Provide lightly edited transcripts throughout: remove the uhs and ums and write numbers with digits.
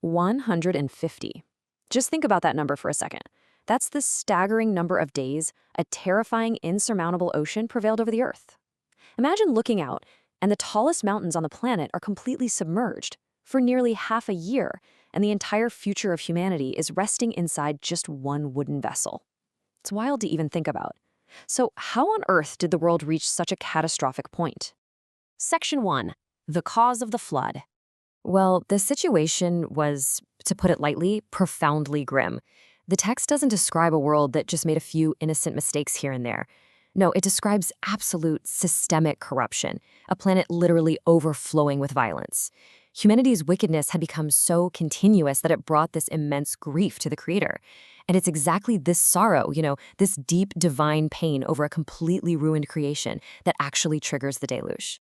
150. Just think about that number for a second. That's the staggering number of days a terrifying, insurmountable ocean prevailed over the Earth. Imagine looking out, and the tallest mountains on the planet are completely submerged for nearly half a year, and the entire future of humanity is resting inside just one wooden vessel. It's wild to even think about. So how on earth did the world reach such a catastrophic point? Section 1. The cause of the flood. Well, the situation was, to put it lightly, profoundly grim. The text doesn't describe a world that just made a few innocent mistakes here and there. No, it describes absolute systemic corruption, a planet literally overflowing with violence. Humanity's wickedness had become so continuous that it brought this immense grief to the Creator. And it's exactly this sorrow, this deep divine pain over a completely ruined creation that actually triggers the deluge.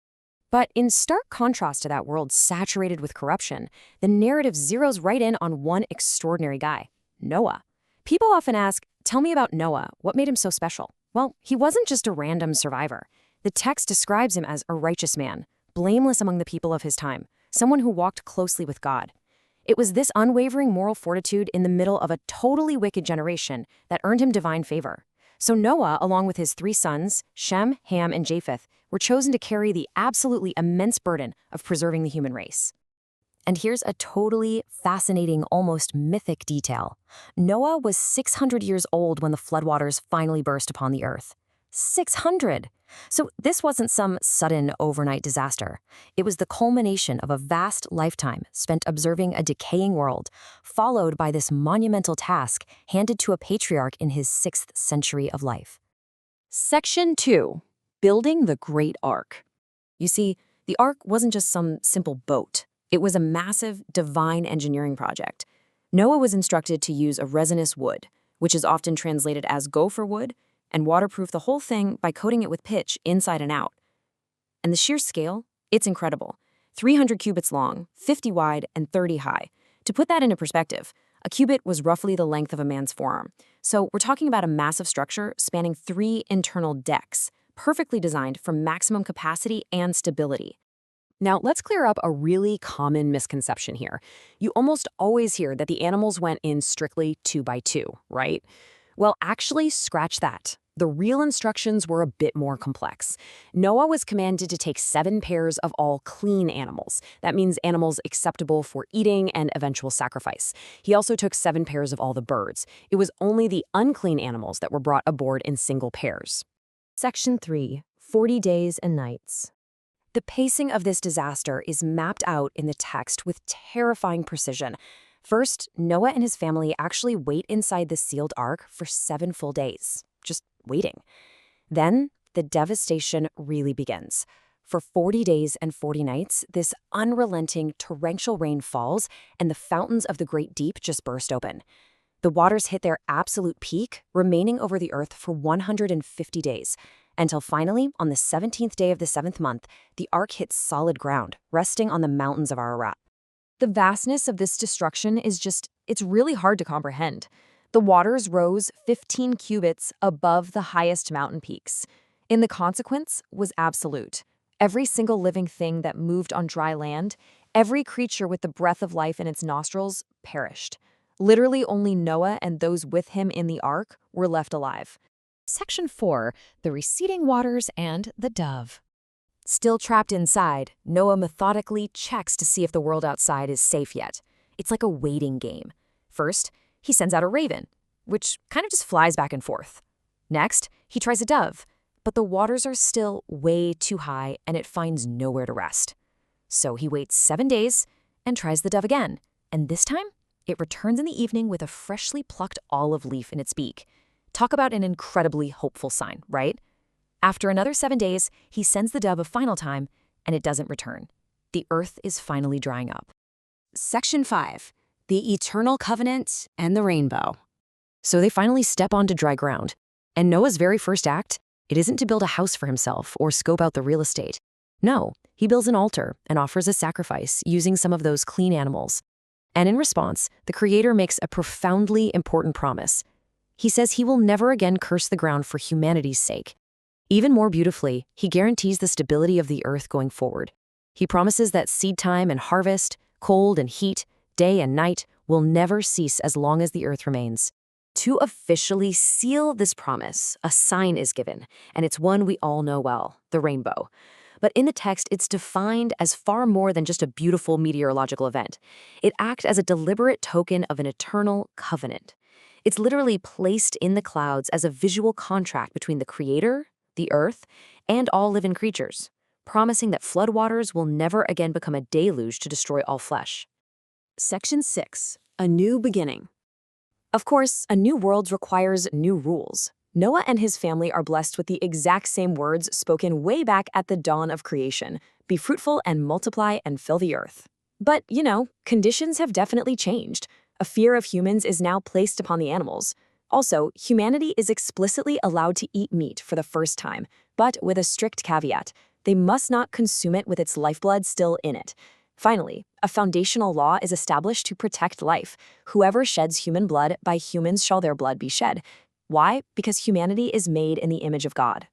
But in stark contrast to that world saturated with corruption, the narrative zeroes right in on one extraordinary guy, Noah. People often ask, tell me about Noah, what made him so special? Well, he wasn't just a random survivor. The text describes him as a righteous man, blameless among the people of his time, someone who walked closely with God. It was this unwavering moral fortitude in the middle of a totally wicked generation that earned him divine favor. So Noah, along with his 3 sons, Shem, Ham, and Japheth, were chosen to carry the absolutely immense burden of preserving the human race. And here's a totally fascinating, almost mythic detail. Noah was 600 years old when the floodwaters finally burst upon the earth. 600! So this wasn't some sudden overnight disaster. It was the culmination of a vast lifetime spent observing a decaying world, followed by this monumental task handed to a patriarch in his 6th century of life. Section 2. Building the Great Ark. You see, the Ark wasn't just some simple boat. It was a massive, divine engineering project. Noah was instructed to use a resinous wood, which is often translated as gopher wood, and waterproof the whole thing by coating it with pitch inside and out. And the sheer scale? It's incredible. 300 cubits long, 50 wide, and 30 high. To put that into perspective, a cubit was roughly the length of a man's forearm. So we're talking about a massive structure spanning 3 internal decks, perfectly designed for maximum capacity and stability. Now, let's clear up a really common misconception here. You almost always hear that the animals went in strictly 2 by 2, right? Well, actually, scratch that. The real instructions were a bit more complex. Noah was commanded to take 7 pairs of all clean animals. That means animals acceptable for eating and eventual sacrifice. He also took 7 pairs of all the birds. It was only the unclean animals that were brought aboard in single pairs. Section 3. 40 Days and Nights. The pacing of this disaster is mapped out in the text with terrifying precision. First, Noah and his family actually wait inside the sealed ark for 7 full days, just waiting. Then, the devastation really begins. For 40 days and 40 nights, this unrelenting torrential rain falls, and the fountains of the great deep just burst open. The waters hit their absolute peak, remaining over the earth for 150 days, until finally, on the 17th day of the 7th month, the ark hits solid ground, resting on the mountains of Ararat. The vastness of this destruction it's really hard to comprehend. The waters rose 15 cubits above the highest mountain peaks. And the consequence was absolute. Every single living thing that moved on dry land, every creature with the breath of life in its nostrils, perished. Literally only Noah and those with him in the ark were left alive. Section 4. The Receding Waters and the Dove. Still trapped inside, Noah methodically checks to see if the world outside is safe yet. It's like a waiting game. First, he sends out a raven, which kind of just flies back and forth. Next, he tries a dove, but the waters are still way too high and it finds nowhere to rest. So he waits 7 days and tries the dove again, and this time, it returns in the evening with a freshly plucked olive leaf in its beak. Talk about an incredibly hopeful sign, right? After another 7 days, he sends the dove a final time, and it doesn't return. The earth is finally drying up. Section 5. The Eternal Covenant and the Rainbow. So they finally step onto dry ground. And Noah's very first act, it isn't to build a house for himself or scope out the real estate. No, he builds an altar and offers a sacrifice using some of those clean animals. And in response, the Creator makes a profoundly important promise. He says he will never again curse the ground for humanity's sake. Even more beautifully, he guarantees the stability of the earth going forward. He promises that seed time and harvest, cold and heat, day and night, will never cease as long as the earth remains. To officially seal this promise, a sign is given, and it's one we all know well, the rainbow. But in the text, it's defined as far more than just a beautiful meteorological event. It acts as a deliberate token of an eternal covenant. It's literally placed in the clouds as a visual contract between the Creator, the earth, and all living creatures, promising that floodwaters will never again become a deluge to destroy all flesh. Section 6. A New Beginning. Of course, a new world requires new rules. Noah and his family are blessed with the exact same words spoken way back at the dawn of creation: be fruitful and multiply and fill the earth. But, conditions have definitely changed. A fear of humans is now placed upon the animals. Also, humanity is explicitly allowed to eat meat for the first time, but with a strict caveat: they must not consume it with its lifeblood still in it. Finally, a foundational law is established to protect life. Whoever sheds human blood, by humans shall their blood be shed. Why? Because humanity is made in the image of God.